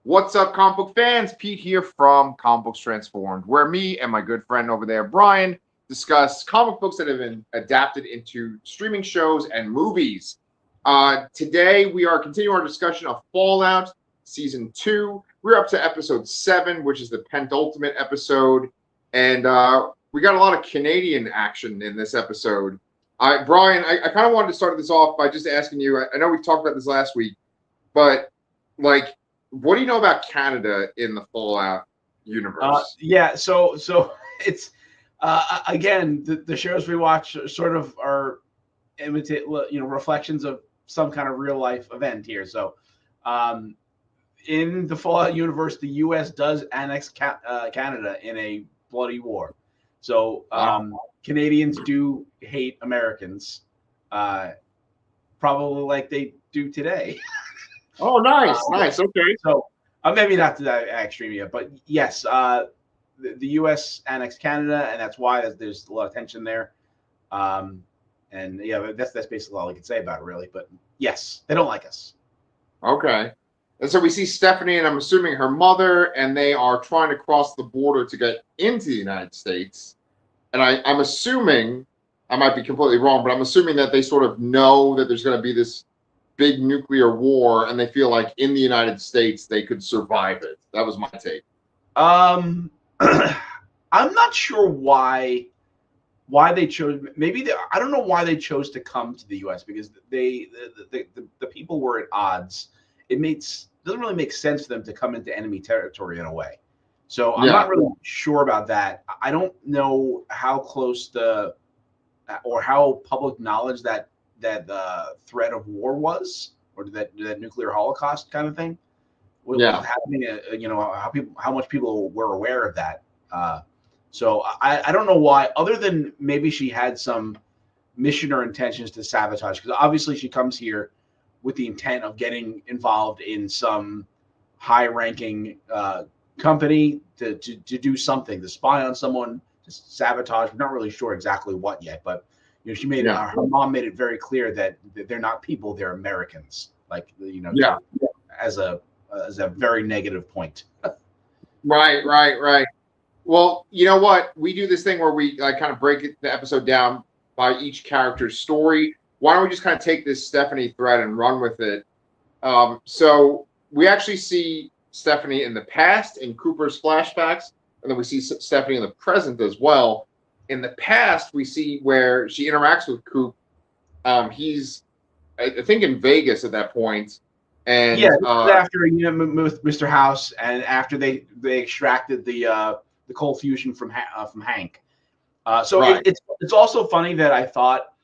What's up, comic book fans? Pete here from Comic Books Transformed, where me and my good friend over there, Brian, discuss comic books that have been adapted into streaming shows and movies. Today, we are continuing our discussion of Fallout Season 2. We're up to Episode 7, which is the penultimate episode, and we got a lot of Canadian action in this episode. Brian, I kind of wanted to start this off by just asking you, I know we talked about this last week, but, like, what do you know about Canada in the Fallout universe? So it's again the shows we watch sort of are reflections of some kind of real life event here. So in the Fallout universe, the U.S. does annex Canada in a bloody war. So Canadians do hate Americans, probably like they do today. Oh, nice. Okay. So maybe not to that extreme yet, but yes, the U.S. annexed Canada, and that's why there's a lot of tension there. And yeah, that's basically all I can say about it, really. But yes, they don't like us. Okay. And so we see Stephanie, and I'm assuming her mother, and they are trying to cross the border to get into the United States. And I'm assuming, I might be completely wrong, but I'm assuming that they sort of know that there's going to be this big nuclear war, and they feel like in the United States they could survive it. That was my take. I'm not sure why they chose. I don't know why they chose to come to the U.S. because the people were at odds. Doesn't really make sense for them to come into enemy territory in a way. So I'm not really sure about that. I don't know how close or how public knowledge that threat of war was, or that nuclear holocaust kind of thing was happening. How much people were aware of that. So I don't know why, other than maybe she had some mission or intentions to sabotage, because obviously she comes here with the intent of getting involved in some high-ranking company to do something, to spy on someone, to sabotage. We're not really sure exactly what yet, but she made her mom made it very clear that they're not people, they're Americans. As a very negative point. Right. Well, you know what? We do this thing where we kind of break the episode down by each character's story. Why don't we just kind of take this Stephanie thread and run with it? So we actually see Stephanie in the past in Cooper's flashbacks, and then we see Stephanie in the present as well. In the past, we see where she interacts with Coop. He's, I think, in Vegas at that point. And after with Mr. House, and after they extracted the cold fusion from Hank. It's also funny that I thought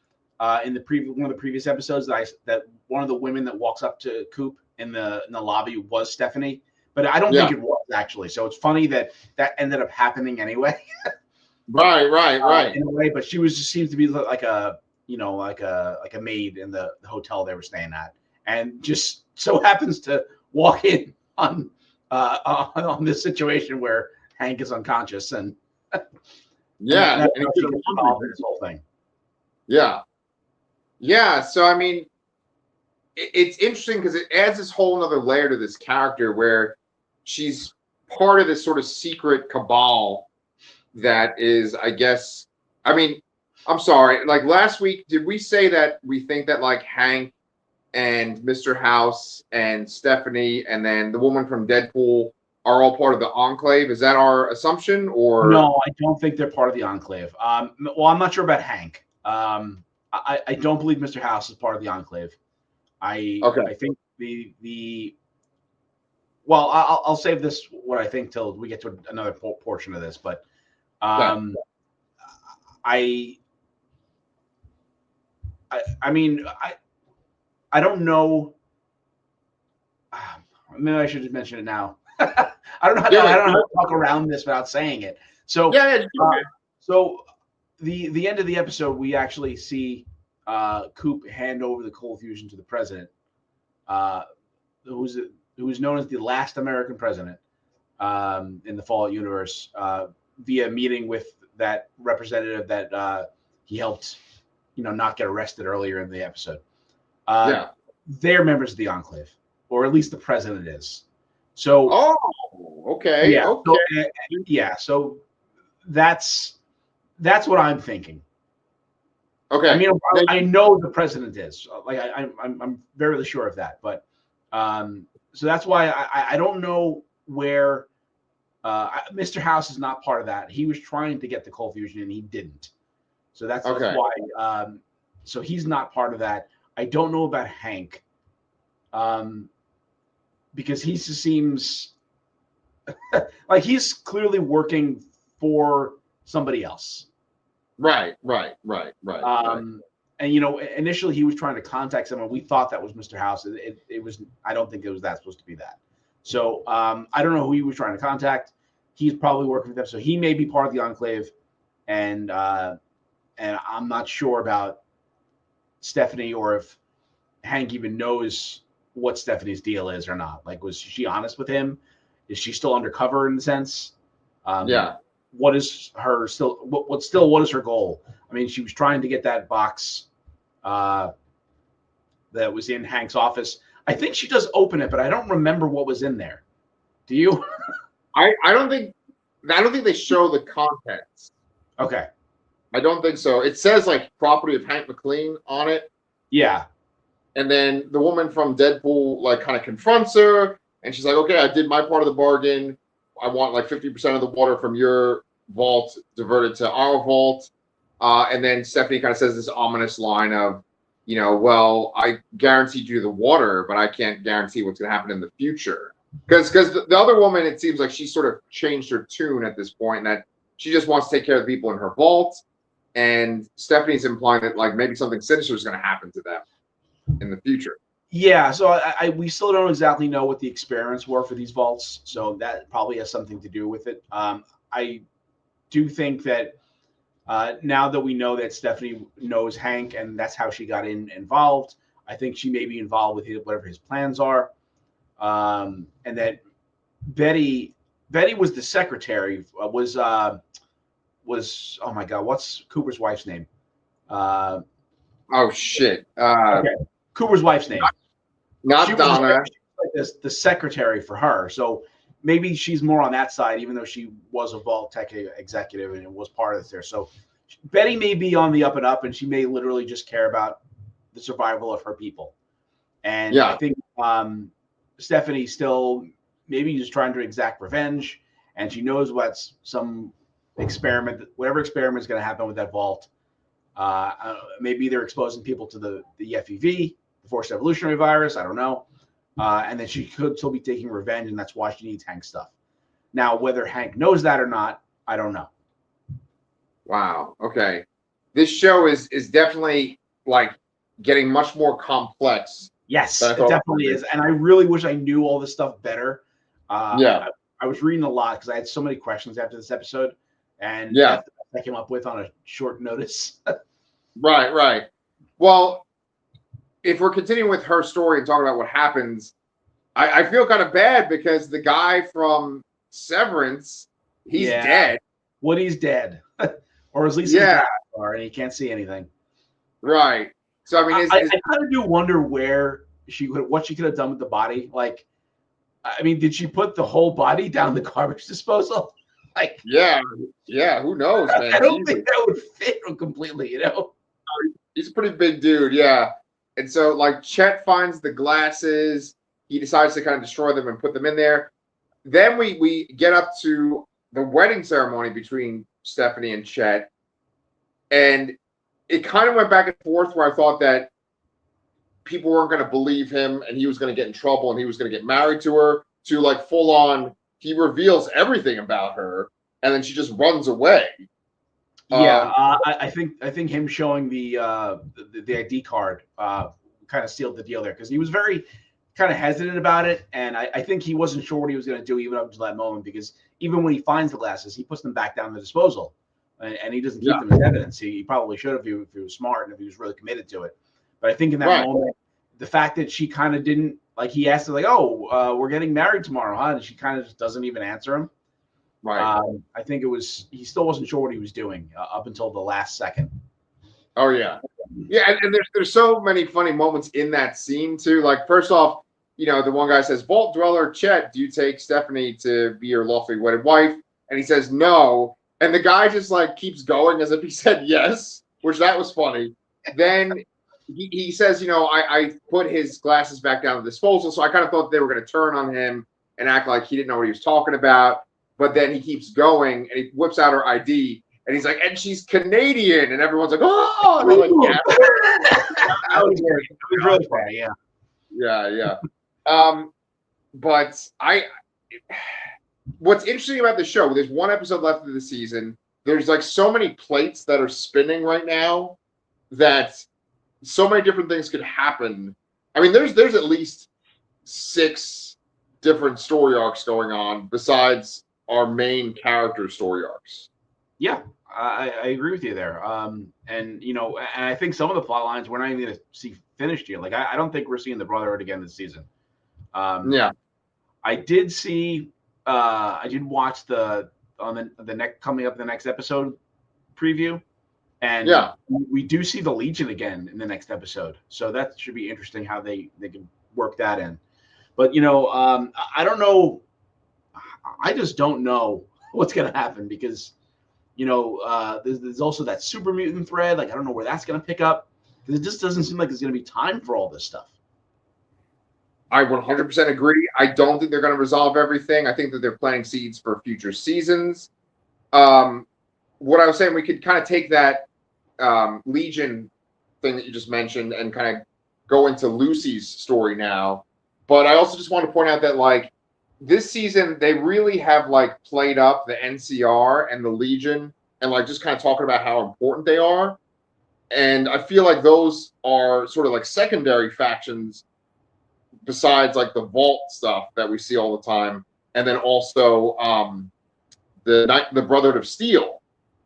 in one of the previous episodes that one of the women that walks up to Coop in the lobby was Stephanie, but I don't think it was actually. So it's funny that ended up happening anyway. Right. In a way, but she seems to be like a maid in the hotel they were staying at, and just so happens to walk in on this situation where Hank is unconscious, and and he's involved in this whole thing. Yeah. So I mean, it's interesting because it adds this whole other layer to this character where she's part of this sort of secret cabal that is, I guess, I mean, I'm sorry. Like last week, did we say that we think that like Hank and Mr. House and Stephanie and then the woman from Deadpool are all part of the Enclave? Is that our assumption, or no? I don't think they're part of the Enclave. Well, I'm not sure about Hank. I don't believe Mr. House is part of the Enclave. I think well, I'll save this what I think till we get to another portion of this, but I mean, I don't know. Maybe I should just mention it now. I don't know how to talk around this without saying it. So so the end of the episode, we actually see Coop hand over the cold fusion to the president, who's known as the last American president in the Fallout universe, via meeting with that representative that he helped, not get arrested earlier in the episode. They're members of the Enclave, or at least the president is. So Oh, okay, yeah, okay. so that's what I'm thinking. I Okay. mean, Now, I know the president is like I'm very sure of that, but so that's why I don't know where Mr. House is not part of that. He was trying to get the cold fusion and he didn't, so that's okay. why. So he's not part of that. I don't know about Hank, because he just seems like he's clearly working for somebody else. Right. And initially he was trying to contact someone. We thought that was Mr. House. It was. I don't think it was supposed to be that. So I don't know who he was trying to contact. He's probably working with them, so he may be part of the Enclave. And I'm not sure about Stephanie or if Hank even knows what Stephanie's deal is or not. Like, was she honest with him? Is she still undercover in the sense? Yeah. What is her still? What is her goal? I mean, she was trying to get that box that was in Hank's office. I think she does open it, but I don't remember what was in there. Do you? I don't think they show the contents. Okay. I don't think so. It says like property of Hank McLean on it. Yeah. And then the woman from Deadpool like kind of confronts her, and she's like, "Okay, I did my part of the bargain. I want like 50% of the water from your vault diverted to our vault." And then Stephanie kind of says this ominous line of, well, I guaranteed you the water, but I can't guarantee what's going to happen in the future. Because the other woman, it seems like she sort of changed her tune at this point, and that she just wants to take care of the people in her vault. And Stephanie's implying that like maybe something sinister is going to happen to them in the future. Yeah, so we still don't exactly know what the experiments were for these vaults, so that probably has something to do with it. I do think that now that we know that Stephanie knows Hank and that's how she got involved, I think she may be involved with whatever his plans are, and that Betty was the secretary. Was oh my God, what's Cooper's wife's name? Oh shit! Okay. Cooper's wife's name. Not she Donna. Was like the secretary for her. So maybe she's more on that side, even though she was a Vault Tech executive and was part of this there. So Betty may be on the up and up, and she may literally just care about the survival of her people. And I think Stephanie still maybe just trying to exact revenge, and she knows what's some experiment, whatever experiment is going to happen with that vault. Maybe they're exposing people to the FEV, the forced evolutionary virus. I don't know. And then she could still be taking revenge, and that's why she needs Hank's stuff. Now, whether Hank knows that or not, I don't know. Wow. Okay. This show is definitely like getting much more complex. Yes, it definitely is. And I really wish I knew all this stuff better. I was reading a lot because I had so many questions after this episode, and I came up with on a short notice. Right. Well, if we're continuing with her story and talking about what happens, I feel kind of bad because the guy from Severance, he's dead. Woody's dead, or at least and he can't see anything. Right. So I mean, I kind of do wonder what she could have done with the body. Like, I mean, did she put the whole body down the garbage disposal? Like, yeah. Who knows, man? I don't think that would fit completely. He's a pretty big dude, yeah. And so, like, Chet finds the glasses. He decides to kind of destroy them and put them in there. Then we get up to the wedding ceremony between Stephanie and Chet, and it kind of went back and forth where I thought that people weren't going to believe him and he was going to get in trouble and he was going to get married to her, to like full on, he reveals everything about her and then she just runs away. Yeah, I think him showing the ID card kind of sealed the deal there because he was very kind of hesitant about it, and I think he wasn't sure what he was going to do even up until that moment because even when he finds the glasses, he puts them back down the disposal, and he doesn't keep them as evidence. He probably should have if he was smart and if he was really committed to it. But I think in that moment, the fact that she kind of didn't, like, he asked her like, "Oh, we're getting married tomorrow, huh?" And she kind of just doesn't even answer him. Right. I think he still wasn't sure what he was doing up until the last second. Oh yeah, and there's so many funny moments in that scene too. Like, first off, the one guy says, Vault Dweller Chet, do you take Stephanie to be your lawfully wedded wife? And he says no. And the guy just like keeps going as if he said yes, which that was funny. Then he says, I put his glasses back down the disposal. So I kind of thought they were going to turn on him and act like he didn't know what he was talking about. But then he keeps going and he whips out her ID and he's like, and she's Canadian. And everyone's like, oh, and they're like, yeah. That was really funny, yeah. Yeah. But what's interesting about the show, there's one episode left of the season. There's like so many plates that are spinning right now that so many different things could happen. I mean, there's at least 6 different story arcs going on besides our main character story arcs. Yeah, I agree with you there. And I think some of the plot lines we're not even going to see finished yet. Like I don't think we're seeing the Brotherhood again this season. Yeah, I did see. I did watch the next coming up the next episode preview, and yeah, we do see the Legion again in the next episode. So that should be interesting how they can work that in. But I don't know. I just don't know what's going to happen because there's also that super mutant thread. Like I don't know where that's going to pick up because it just doesn't seem like there's going to be time for all this stuff. I 100% agree. I don't think they're going to resolve everything. I think that they're planting seeds for future seasons. What I was saying, we could kind of take that Legion thing that you just mentioned and kind of go into Lucy's story now. But I also just want to point out that, like, this season, they really have, like, played up the NCR and the Legion and, like, just kind of talking about how important they are. And I feel like those are sort of like secondary factions besides like the Vault stuff that we see all the time, and then also the Brotherhood of Steel.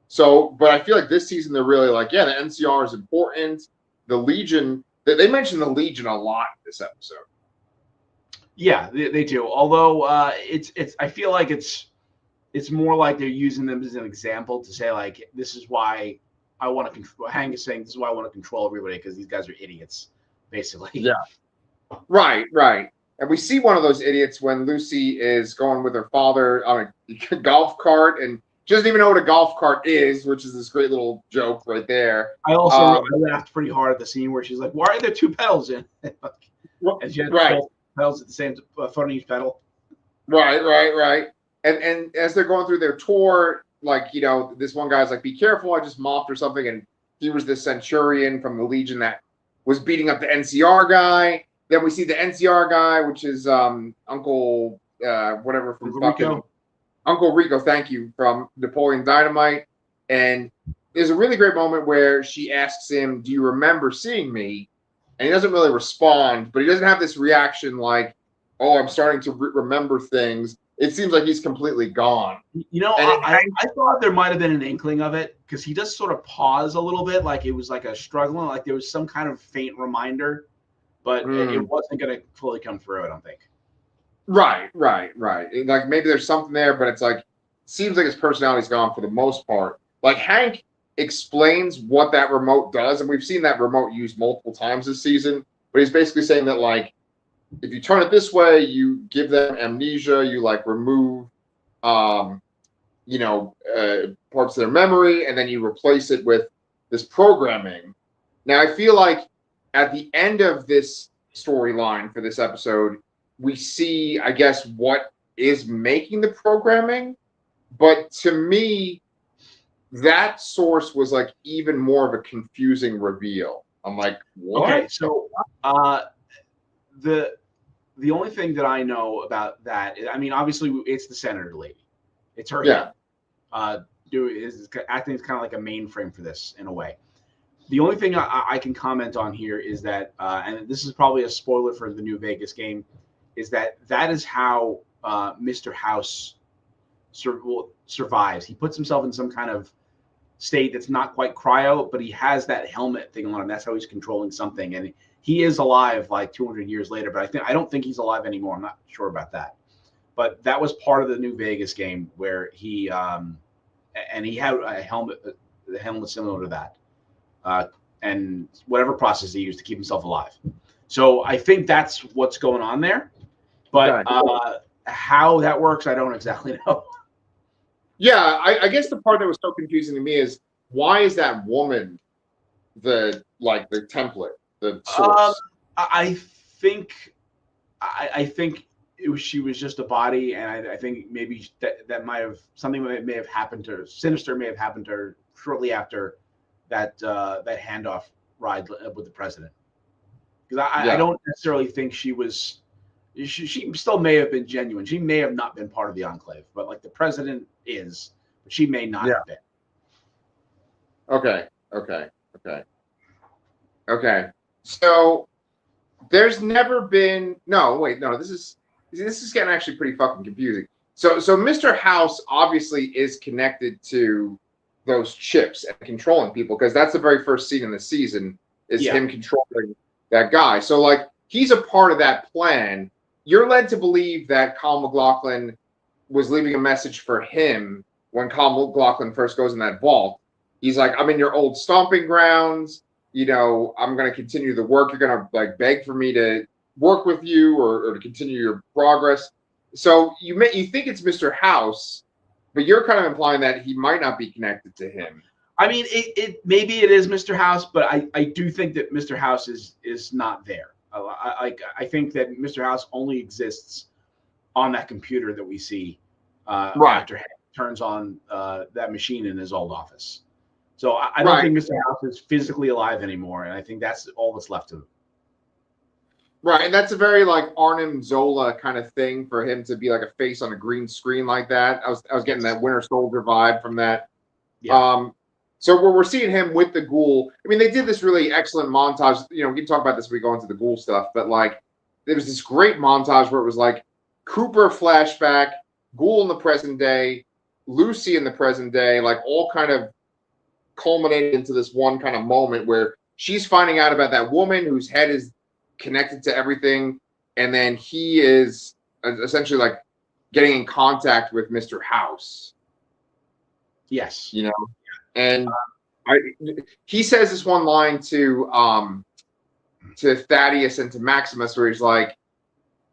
So, but I feel like this season they're really like, yeah, the NCR is important. The Legion, they mentioned the Legion a lot this episode. Yeah, they do. Although it's I feel like it's more like they're using them as an example to say like this is why I want to control. Hank is saying this is why I want to control everybody because these guys are idiots, basically. Yeah. Right. And we see one of those idiots when Lucy is going with her father on a golf cart, and she doesn't even know what a golf cart is, which is this great little joke right there. I also laughed pretty hard at the scene where she's like, "Why are there 2 pedals in?" And she had both pedals at the same foot on each pedal. Right. And as they're going through their tour, like this one guy's like, "Be careful! I just mopped or something," and he was the Centurion from the Legion that was beating up the NCR guy. Then we see the NCR guy, which is Uncle whatever from Rico. Uncle Rico, thank you, from Napoleon Dynamite. And there's a really great moment where she asks him, "Do you remember seeing me?" And he doesn't really respond, but he doesn't have this reaction like, "Oh, I'm starting to remember things." It seems like he's completely gone. I thought there might have been an inkling of it because he does sort of pause a little bit, like it was like a struggling, like there was some kind of faint reminder. But it wasn't going to fully come through, I don't think. Right. Like maybe there's something there, but it's like seems like his personality's gone for the most part. Like Hank explains what that remote does, and we've seen that remote used multiple times this season. But he's basically saying that like if you turn it this way, you give them amnesia, you like remove parts of their memory, and then you replace it with this programming. Now I feel like at the end of this storyline for this episode, we see, I guess, what is making the programming. But to me, that source was like even more of a confusing reveal. I'm like, what? Okay, so the only thing that I know about that, I mean, obviously it's the senator lady. It's her. Yeah. Acting is kind of like a mainframe for this in a way. The only thing I can comment on here is that, and this is probably a spoiler for the new Vegas game, is that is how Mr. House survives. He puts himself in some kind of state that's not quite cryo, but he has that helmet thing on him. That's how he's controlling something. And he is alive like 200 years later, but I don't think he's alive anymore. I'm not sure about that. But that was part of the new Vegas game where he and he had a helmet, the helmet similar to that. And whatever process he used to keep himself alive. So I think that's what's going on there. But Okay. how that works, I don't exactly know. Yeah, I guess the part that was so confusing to me is why is that woman the template, the Um, source? I think I think she was just a body, and I think maybe that might have something that may have happened to her. Sinister may have happened to her shortly after that handoff ride with the president. Because I Yeah. don't necessarily think she was. She still may have been genuine. She may have not been part of the enclave, but like the president is, but she may not Yeah. have been. Okay. Okay. Okay. Okay. So there's never been no, wait, no, this is getting actually pretty fucking confusing. So Mr. House obviously is connected to those chips and controlling people because that's the very first scene in the season is Yeah, him controlling that guy. So like he's a part of that plan. You're led to believe that Kyle MacLachlan was leaving a message for him when Kyle MacLachlan first goes in that vault. He's like, I'm in your old stomping grounds. I'm going to continue the work. You're going to like beg for me to work with you or to continue your progress. So you think it's Mr. House, but you're kind of implying that he might not be connected to him. I mean, it maybe it is Mr. House, but I do think that Mr. House is not there. I think that Mr. House only exists on that computer that we see Right. after Hank turns on that machine in his old office. So I don't Right. think Mr. House is physically alive anymore, and I think that's all that's left of him. Right. And that's a very like Arnim Zola kind of thing for him to be like a face on a green screen like that. I was getting that Winter Soldier vibe from that. Yeah. So where we're seeing him with the ghoul, I mean, they did this really excellent montage. We can talk about this when we go into the ghoul stuff, but like there was this great montage where it was like Cooper flashback, ghoul in the present day, Lucy in the present day, like all kind of culminated into this one kind of moment where she's finding out about that woman whose head is connected to everything, and then he is essentially like getting in contact with Mr. House. Yes. And I, he says this one line to Thaddeus and to Maximus where he's like,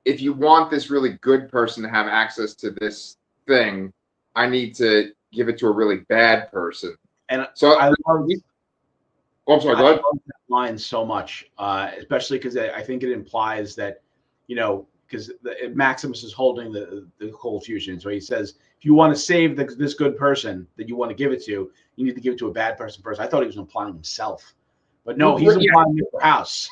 if you want this really good person to have access to this thing, I need to give it to a really bad person. And So I love, I'm sorry, go I ahead. love that line so much, especially because I think it implies that, because Maximus is holding the cold fusion. So he says, if you want to save this good person that you want to give it to, you need to give it to a bad person first. I thought he was implying himself, but no, he's implying Mr. House.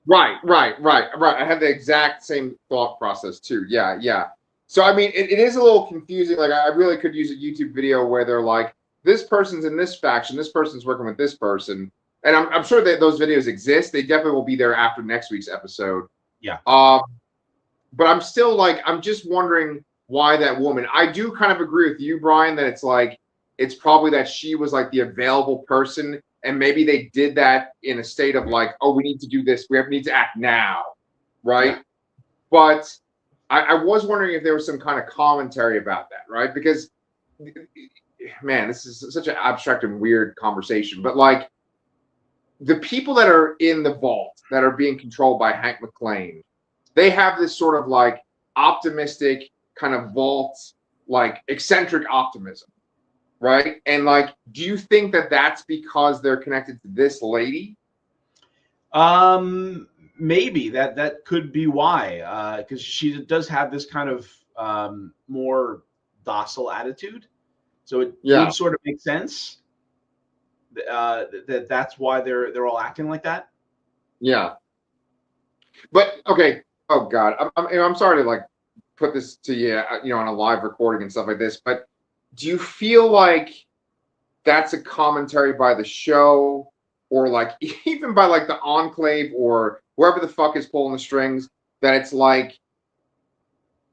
Right. I had the exact same thought process too. Yeah. So I mean, it is a little confusing. Like I really could use a YouTube video where they're like, this person's in this faction, this person's working with this person, and I'm sure that those videos exist. They definitely will be there after next week's episode. Yeah. But I'm still like, I'm just wondering why that woman. I do kind of agree with you, Brian, that it's like it's probably that she was like the available person, and maybe they did that in a state of like, oh, we need to do this, we need to act now, right? Yeah. But I was wondering if there was some kind of commentary about that, right? Because man, this is such an abstract and weird conversation, but like the people that are in the vault that are being controlled by Hank McClane, they have this sort of like optimistic kind of vault, like eccentric optimism, right? And like, do you think that that's because they're connected to this lady? Maybe that could be why, because she does have this kind of more docile attitude, so it would sort of make sense that's why they're all acting like that. Yeah. But okay. Oh God, I'm sorry to like put this to you, on a live recording and stuff like this. But do you feel like that's a commentary by the show, or like even by like the Enclave or whoever the fuck is pulling the strings? That it's like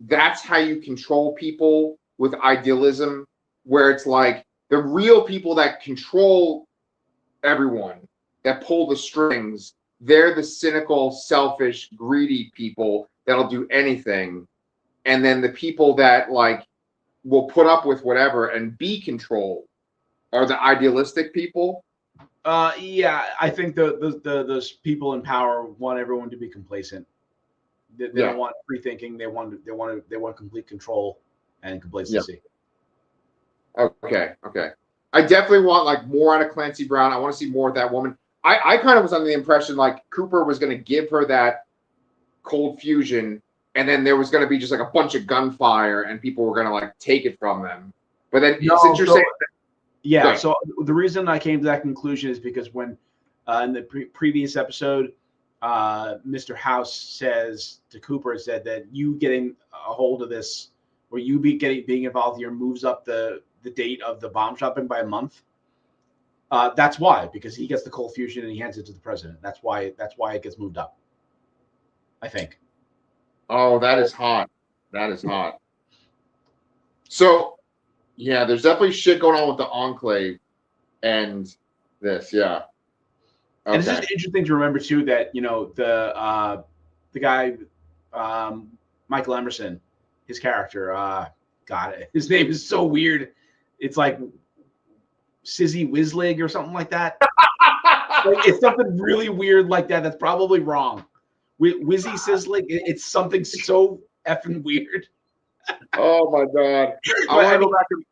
that's how you control people with idealism, where it's like the real people that control everyone, that pull the strings, they're the cynical, selfish, greedy people that'll do anything. And then the people that like will put up with whatever and be controlled are the idealistic people. Yeah, I think those people in power want everyone to be complacent. They don't want free thinking. They want complete control and complacency. Okay. I definitely want like more out of Clancy Brown. I want to see more of that woman. I kind of was under the impression like Cooper was going to give her that cold fusion, and then there was going to be just like a bunch of gunfire, and people were going to like take it from them. But then since you're saying, yeah. So the reason I came to that conclusion is because when in the previous episode, Mr. House says to Cooper, said that you getting a hold of this, or you being involved here, moves up the date of the bomb dropping by a month. That's why, because he gets the cold fusion and he hands it to the president. That's why it gets moved up, I think. Oh, that is hot. That is hot. So, yeah, there's definitely shit going on with the Enclave and this. Yeah. Okay. And it's just interesting to remember too that the guy Michael Emerson, his character, his name is so weird. It's like Sizzy Wizlig or something like that. Like, it's something really weird like that. That's probably wrong. Wizzy Sizzling. It's something so effing weird. Oh my god! I want to go back and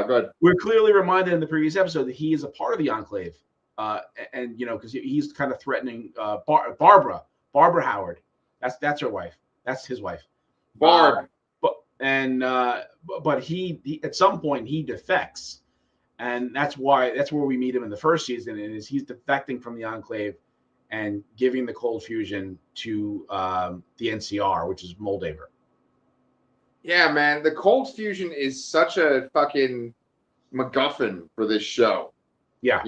go ahead. We're clearly reminded in the previous episode that he is a part of the Enclave, and because he's kind of threatening Barbara Howard. That's her wife. That's his wife. Barb. But he at some point he defects, and that's where we meet him in the first season, and he's defecting from the Enclave and giving the cold fusion to the NCR, which is Moldaver. Yeah, man, the cold fusion is such a fucking MacGuffin for this show. Yeah,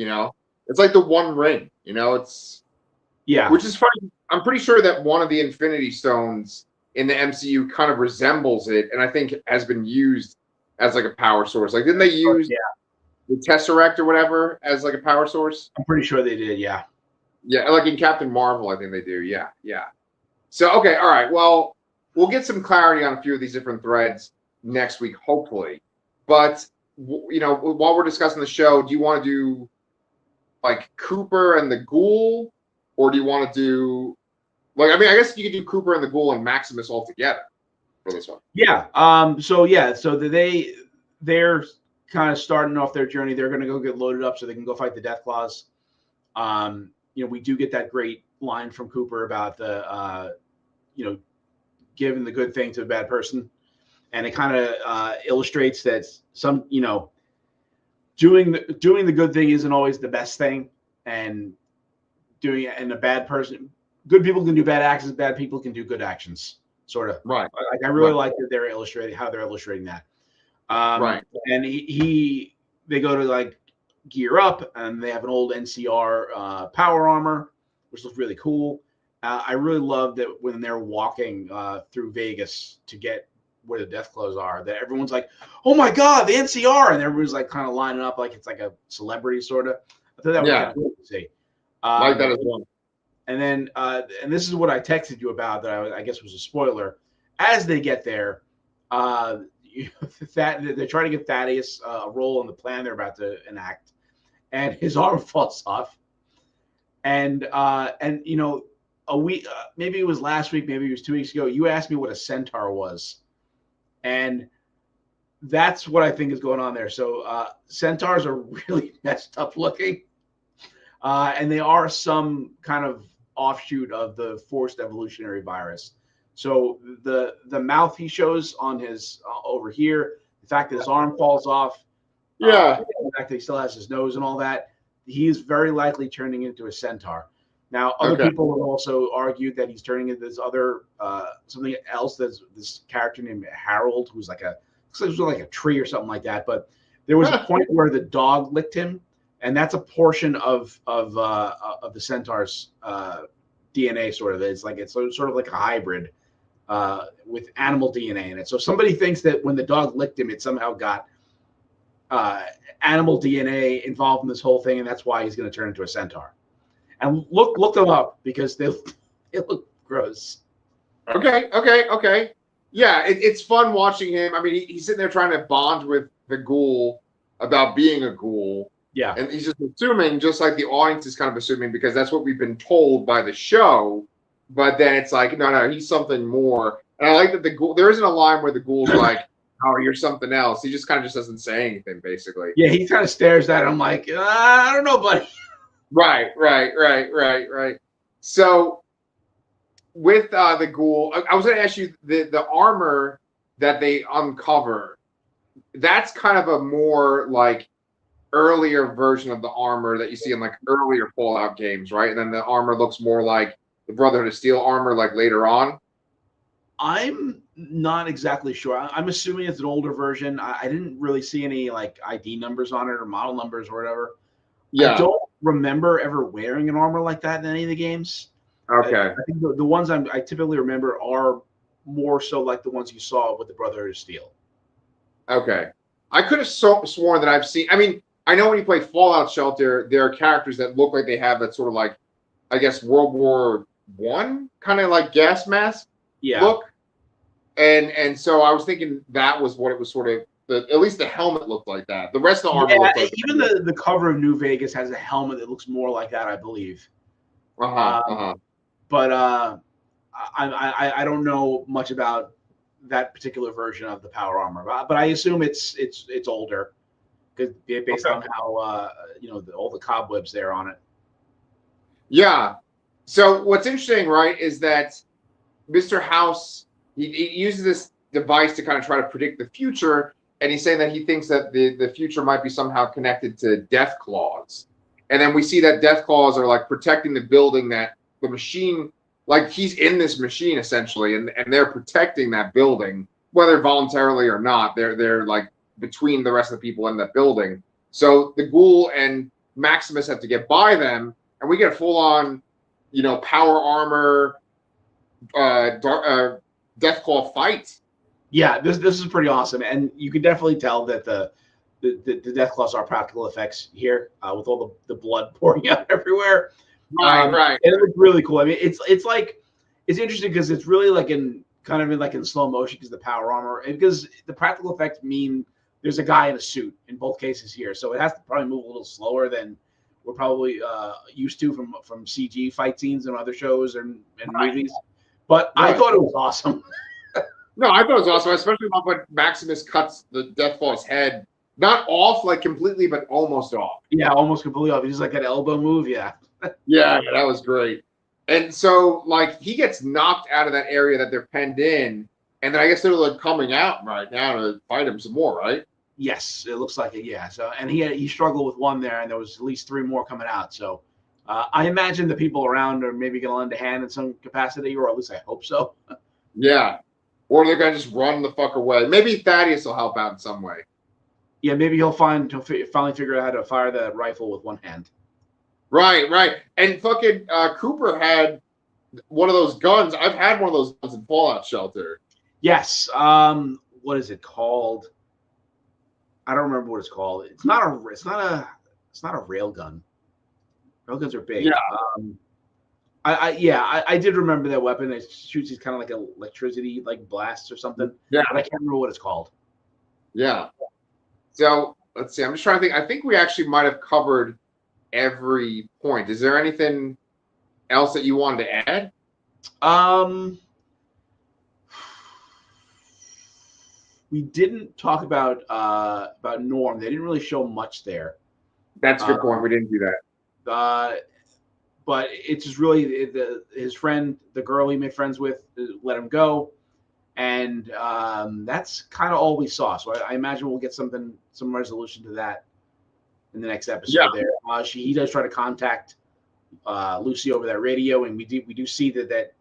it's like the One Ring. It's which is funny. I'm pretty sure that one of the Infinity Stones in the MCU kind of resembles it, and I think has been used as like a power source. Like, didn't they use the Tesseract or whatever as like a power source? I'm pretty sure they did. Yeah. Yeah, like in Captain Marvel, I think they do. Yeah. So, okay, all right. Well, we'll get some clarity on a few of these different threads next week, hopefully. But, while we're discussing the show, do you want to do like Cooper and the Ghoul? Or do you want to do, I guess you could do Cooper and the Ghoul and Maximus all together for this one. Yeah. So they're kind of starting off their journey. They're going to go get loaded up so they can go fight the Deathclaws. We do get that great line from Cooper about the, giving the good thing to a bad person. And it kind of illustrates that some, doing the good thing isn't always the best thing. And a bad person, good people can do bad actions, bad people can do good actions, sort of. Right. Like, I really like that they're illustrating that. Right. And they go to like gear up, and they have an old NCR power armor, which looks really cool. I really love that when they're walking through Vegas to get where the Deathclaws are, that everyone's like, "Oh my god, the NCR!" and everyone's like kind of lining up like it's like a celebrity sort of. I thought that was kind of cool to see. Like that as well. And then, and this is what I texted you about that I guess was a spoiler. As they get there, they're trying to give Thaddeus a role in the plan they're about to enact, and his arm falls off. And a week, maybe it was last week, maybe it was 2 weeks ago, you asked me what a centaur was, and that's what I think is going on there. So centaurs are really messed up looking. And they are some kind of offshoot of the forced evolutionary virus. So the mouth he shows on his over here, the fact that his arm falls off, the fact that he still has his nose and all that, he is very likely turning into a centaur. Now, other people have also argued that he's turning into this other something else. There's this character named Harold, who's like a tree or something like that. But there was a point where the dog licked him. And that's a portion of the centaur's DNA, sort of. It's sort of like a hybrid with animal DNA in it. So somebody thinks that when the dog licked him, it somehow got animal DNA involved in this whole thing, and that's why he's going to turn into a centaur. And look them up because they look gross. Okay. Yeah, it's fun watching him. I mean, he's sitting there trying to bond with the Ghoul about being a Ghoul. Yeah. And he's just assuming, just like the audience is kind of assuming, because that's what we've been told by the show. But then it's like, no, he's something more. And I like that the ghoul, there isn't a line where the ghoul's like, oh, you're something else. He just kind of just doesn't say anything, basically. Yeah, he kind of stares at him like, I don't know, buddy. Right. So with the ghoul, I was going to ask you the armor that they uncover. That's kind of a more like earlier version of the armor that you see in like earlier Fallout games, right? And then the armor looks more like the Brotherhood of Steel armor, like later on. I'm not exactly sure. I'm assuming it's an older version. I didn't really see any like ID numbers on it or model numbers or whatever. Yeah. I don't remember ever wearing an armor like that in any of the games. Okay. I think the ones I typically remember are more so like the ones you saw with the Brotherhood of Steel. Okay. I could have sworn that I've seen. I mean, I know when you play Fallout Shelter, there are characters that look like they have that sort of like, I guess, World War I kind of like gas mask look. And so I was thinking that was what it was sort of. At least the helmet looked like that. The rest of the armor looked like even the cover of New Vegas has a helmet that looks more like that, I believe. But I don't know much about that particular version of the power armor, but I assume it's older, because based on how all the cobwebs there on it. Yeah. So what's interesting, right, is that Mr. House he uses this device to kind of try to predict the future, and he's saying that he thinks that the future might be somehow connected to death claws, and then we see that death claws are like protecting the building that the machine. Like he's in this machine essentially, and they're protecting that building, whether voluntarily or not. They're like between the rest of the people in that building. So the ghoul and Maximus have to get by them, and we get a full on, power armor, Deathclaw fight. Yeah, this is pretty awesome, and you can definitely tell that the Deathclaws are practical effects here, with all the blood pouring out everywhere. Right. And it looks really cool. I mean, it's interesting because it's really like in slow motion because the power armor, and because the practical effects mean there's a guy in a suit in both cases here, so it has to probably move a little slower than we're probably used to from CG fight scenes and other shows and movies. But I thought it was awesome. No, I thought it was awesome, especially when Maximus cuts the Deathclaw's head, not off like completely, but almost off. Yeah, almost completely off. He's like an elbow move. Yeah. Yeah, that was great. And so, like, he gets knocked out of that area that they're penned in, and then I guess they're like coming out right now to fight him some more, right? Yes, it looks like it. Yeah. So, and he struggled with one there, and there was at least 3 more coming out. So, I imagine the people around are maybe going to lend a hand in some capacity, or at least I hope so. Yeah. Or they're going to just run the fuck away. Maybe Thaddeus will help out in some way. Yeah, maybe he'll finally figure out how to fire the rifle with one hand. Right. And fucking Cooper had one of those guns. I've had one of those guns in Fallout Shelter. Yes. What is it called? I don't remember what it's called. It's not a rail gun. Rail guns are big. Yeah. I did remember that weapon. It shoots these kind of like electricity like blasts or something. Yeah. But I can't remember what it's called. Yeah. So let's see. I'm just trying to think. I think we actually might have covered every point. Is there anything else that you wanted to add? We didn't talk about Norm. They didn't really show much there. That's a good point. We didn't do that. But it's just really his friend, the girl he made friends with, let him go, and that's kind of all we saw. So I imagine we'll get some resolution to that in the next episode. Yeah. There, he does try to contact Lucy over that radio, and we do see that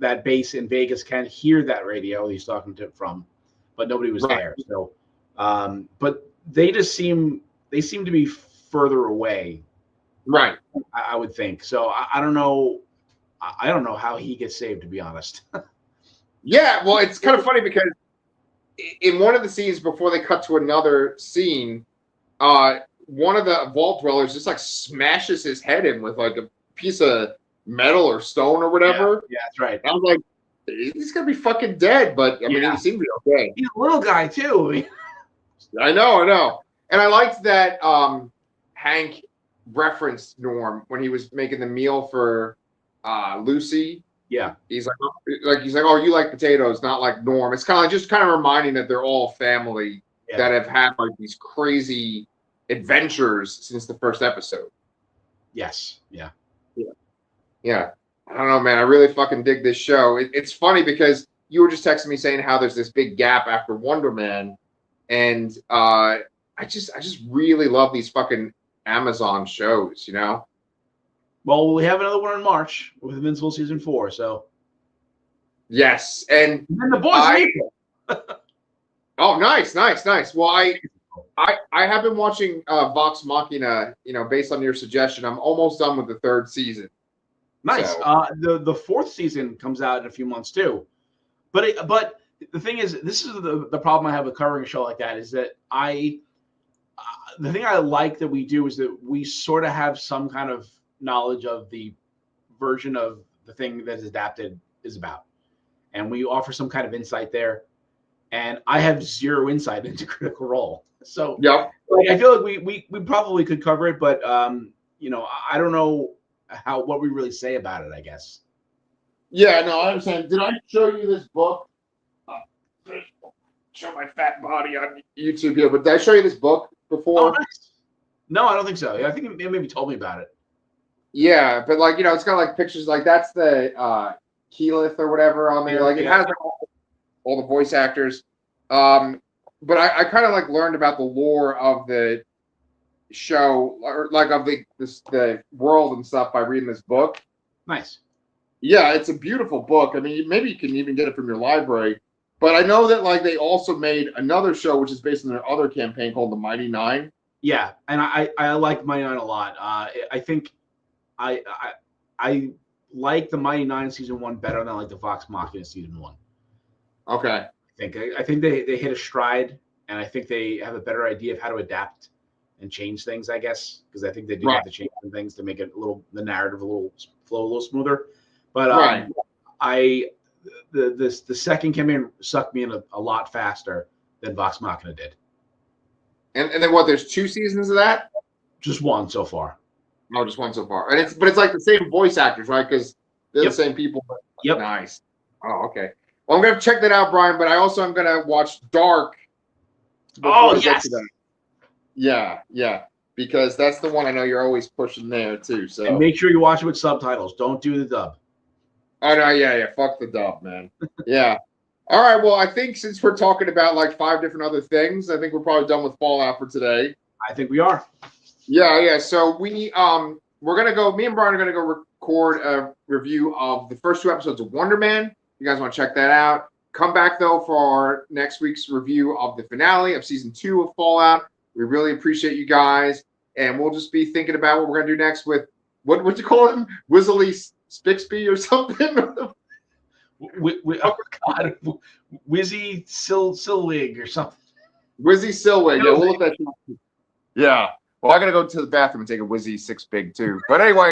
that base in Vegas can hear that radio he's talking to from, but nobody was there. So, but they seem to be further away. Right. I would think. So I don't know. I don't know how he gets saved, to be honest. Yeah. Well, it's kind of funny because in one of the scenes before they cut to another scene, one of the vault dwellers just like smashes his head in with like a piece of metal or stone or whatever. Yeah, that's right. I was like, he's gonna be fucking dead, but I mean, he seemed to be okay. He's a little guy too. I know. And I liked that Hank referenced Norm when he was making the meal for Lucy. Yeah. He's like, oh, you like potatoes, not like Norm. It's kind of like just kind of reminding that they're all family that have had like these crazy adventures since the first episode. Yes. Yeah. Yeah. I don't know, man. I really fucking dig this show. It's funny because you were just texting me saying how there's this big gap after Wonder Man, and I just really love these fucking Amazon shows, you know? Well, we have another one in March with Invincible season 4. So Yes, and then the boys in April. Oh, nice. Well, I have been watching Vox Machina, you know, based on your suggestion. I'm almost done with the 3rd season. Nice. So. The 4th season comes out in a few months too. But the thing is, this is the problem I have with covering a show like that is that the thing I like that we do is that we sort of have some kind of knowledge of the version of the thing that is adapted is about, and we offer some kind of insight there. And I have zero insight into Critical Role, so Yep. Like, I feel like we probably could cover it, but you know, I don't know what we really say about it, I guess. Yeah, no, I understand. Did I show you this book? Show my fat body on YouTube here, but did I show you this book before? Oh, nice. No, I don't think so. I think it maybe told me about it. Yeah, but like, you know, it's got like pictures, like that's the Keyleth or whatever on there. Like it has like, all the voice actors. But I kind of like learned about the lore of the show, or like of the world and stuff by reading this book. Nice. Yeah, it's a beautiful book. I mean, maybe you can even get it from your library. But I know that like they also made another show which is based on their other campaign called The Mighty Nine. Yeah, and I like Mighty Nine a lot. I think I like the Mighty Nine season 1 better than I like the Vox Machina season 1. Okay. I think they hit a stride, and I think they have a better idea of how to adapt and change things, I guess, because I think they do have to change some things to make it the narrative flow a little smoother. But the second campaign sucked me in a lot faster than Vox Machina did. And then what? There's 2 seasons of that? Just one so far. No, just one so far. And it's like the same voice actors, right? Because they're the same people. Yep. Nice. Oh, okay. Well, I'm gonna check that out, Brian. But I also am gonna watch Dark. Oh yes. Yeah. Because that's the one I know you're always pushing there too. So and make sure you watch it with subtitles. Don't do the dub. Oh no, yeah. Fuck the dub, man. Yeah. All right. Well, I think since we're talking about like 5 different other things, I think we're probably done with Fallout for today. I think we are. Yeah. So we're gonna go. Me and Brian are gonna go record a review of the first 2 episodes of Wonder Man. You guys want to check that out? Come back though for our next week's review of the finale of season 2 of Fallout. We really appreciate you guys, and we'll just be thinking about what we're gonna do next with what you call him, Wizzly Spixby or something. Oh God, Wizzy Silwig or something. Wizzy Silwig. Yeah, we'll look that. Yeah. Well, I gotta go to the bathroom and take a Wizzy 6 Big too. But anyway.